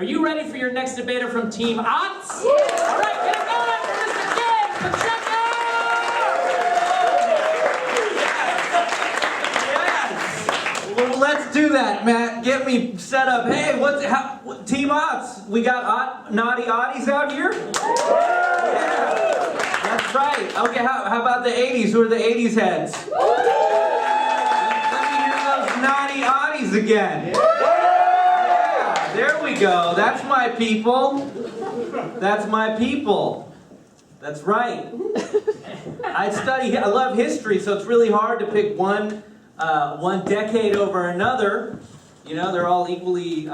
Are you ready for your next debater from Team Aughts? All right, get it going for Mr. Gabe Pacheco! Yes! Well, let's do that, Matt. Get me set up. Hey, Team Aughts? We got naughty Audis out here? Yeah! That's right. Okay, how about the 80s? Who are the 80s heads? Let me hear those naughty Audis again. Yeah, there we go. That's my people. That's my people. That's right. I love history, so it's really hard to pick one decade over another. You know, they're all equally,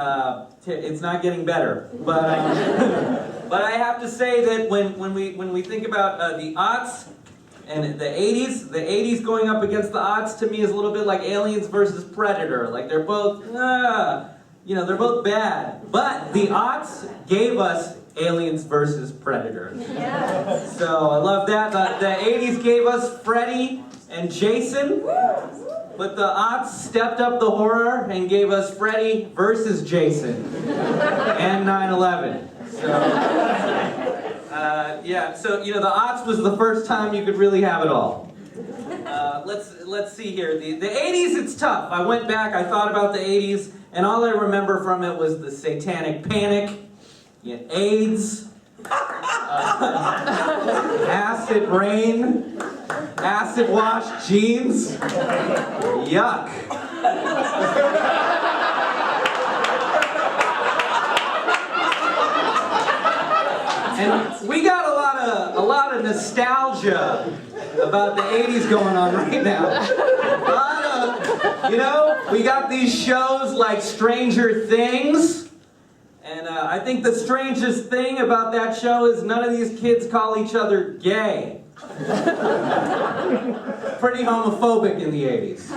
it's not getting better. But, but I have to say that when we think about the aughts and the 80s going up against the aughts to me is a little bit like Aliens versus Predator. Like they're both, they're both bad. But the aughts gave us Aliens versus Predator. Yeah. So I love that. The 80s gave us Freddy and Jason. But the aughts stepped up the horror and gave us Freddy versus Jason and 9/11. So, the aughts was the first time you could really have it all. Let's see here. The 80s, it's tough. I went back, I thought about the 80s, and all I remember from it was the satanic panic, AIDS, acid rain, acid wash jeans. Yuck. And we got a lot of nostalgia about the 80s going on right now. We got these shows like Stranger Things. And I think the strangest thing about that show is none of these kids call each other gay. Pretty homophobic in the 80s.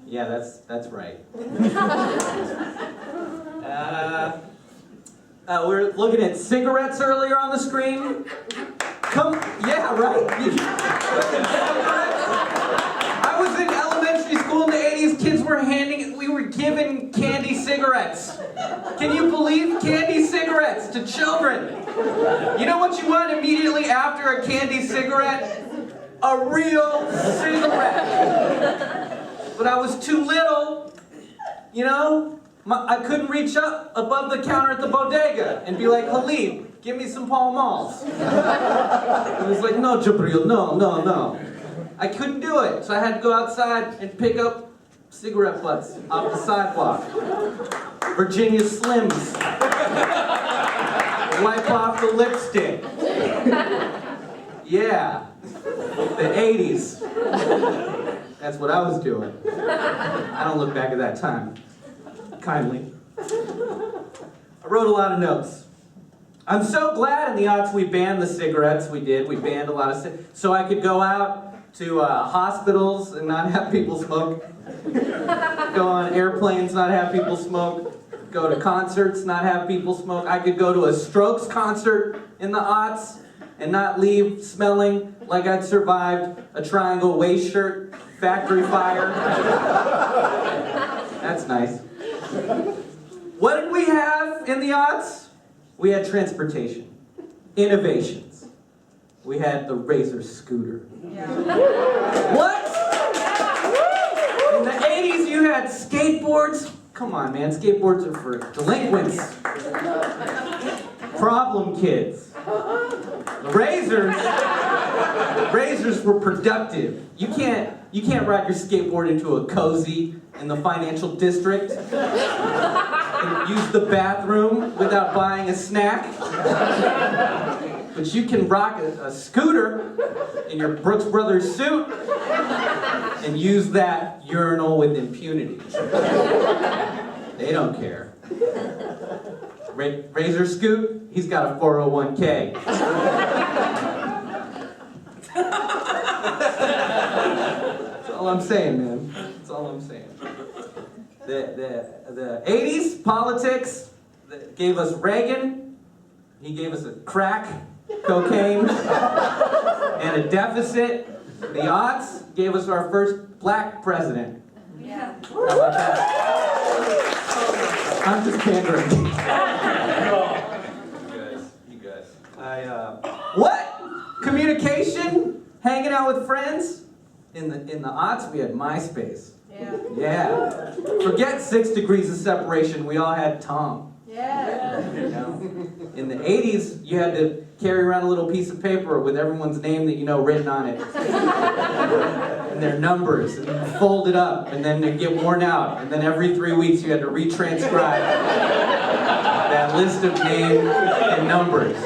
Yeah, that's right. We're looking at cigarettes earlier on the screen. Yeah, right. I was in elementary school in the 80s. Kids were we were giving candy cigarettes. Can you believe candy cigarettes to children? You know what you want immediately after a candy cigarette? A real cigarette. But I was too little, I couldn't reach up above the counter at the bodega and be like, Halib, give me some Pall Malls. He was like, no, Jabril, no. I couldn't do it, so I had to go outside and pick up cigarette butts off the sidewalk. Virginia Slims. Wipe off the lipstick. Yeah. The 80s. That's what I was doing. I don't look back at that time. Kindly. I wrote a lot of notes. I'm so glad in the aughts we banned the cigarettes. We banned a lot of so I could go out to hospitals and not have people smoke. Go on airplanes, not have people smoke. Go to concerts, not have people smoke. I could go to a Strokes concert in the aughts and not leave smelling like I'd survived a triangle waist shirt factory fire. That's nice. What did we have in the aughts? We had transportation, innovations. We had the Razor scooter. Yeah. What? In the 80s you had skateboards. Come on, man, skateboards are for delinquents. Problem kids. The razors were productive. You can't ride your skateboard into a cozy in the financial district and use the bathroom without buying a snack. But you can rock a scooter in your Brooks Brothers suit and use that urinal with impunity. They don't care. Razor Scoot, he's got a 401k. That's all I'm saying, man. That's all I'm saying. The 80s politics gave us Reagan. He gave us a crack, cocaine, and a deficit. The aughts gave us our first black president. Yeah. How about that? I'm just pandering. You guys. What? Communication? Hanging out with friends? In the aughts, we had MySpace. Yeah. Forget 6 degrees of separation. We all had Tom. Yeah. You know? In the 80s, you had to carry around a little piece of paper with everyone's name that you know written on it. And their numbers. And you fold it up, and then they'd get worn out. And then every 3 weeks, you had to retranscribe that list of names and numbers.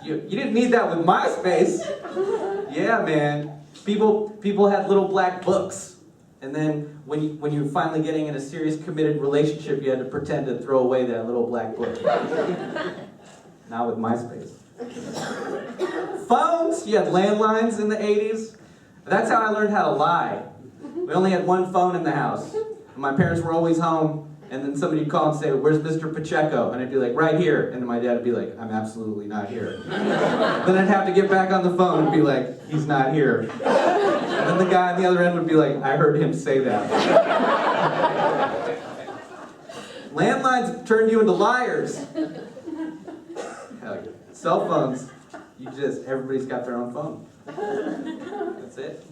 You didn't need that with MySpace. Yeah, man. People had little black books. And then when you were finally getting in a serious committed relationship, you had to pretend to throw away that little black book. Not with MySpace. Phones, you had landlines in the 80s. That's how I learned how to lie. We only had one phone in the house. And my parents were always home, and then somebody would call and say, "Where's Mr. Pacheco?" And I'd be like, "Right here." And then my dad would be like, "I'm absolutely not here." Then I'd have to get back on the phone and be like, "He's not here." And then the guy on the other end would be like, "I heard him say that." Landlines turned you into liars. Hell yeah. Cell phones, everybody's got their own phone. That's it.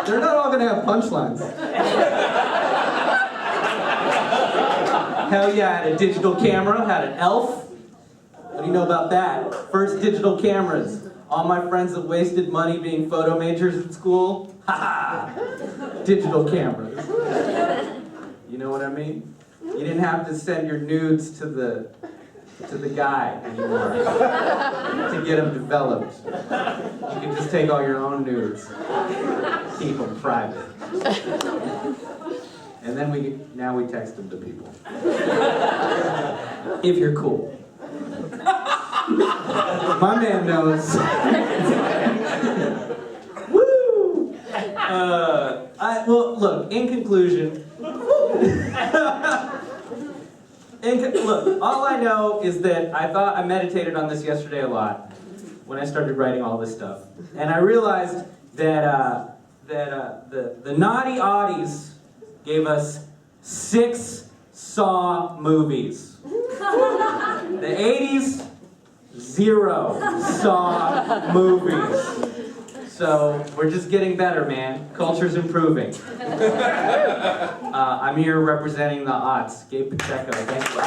They're not all going to have punchlines. Hell yeah, I had a digital camera, had an elf. What do you know about that? First digital cameras. All my friends that wasted money being photo majors at school, ha-ha! Digital cameras. You know what I mean? You didn't have to send your nudes to the guy anymore to get them developed. You can just take all your own nudes, keep them private. And then now we text them to people. If you're cool. My man knows. Woo! Well, look, in conclusion, look, all I know is that I meditated on this yesterday a lot when I started writing all this stuff. And I realized that the naughty Aughties gave us 6 Saw movies. The 80s, 0 Saw movies. So we're just getting better, man. Culture's improving. I'm here representing the Aughts. Gabe Pacheco, thank you.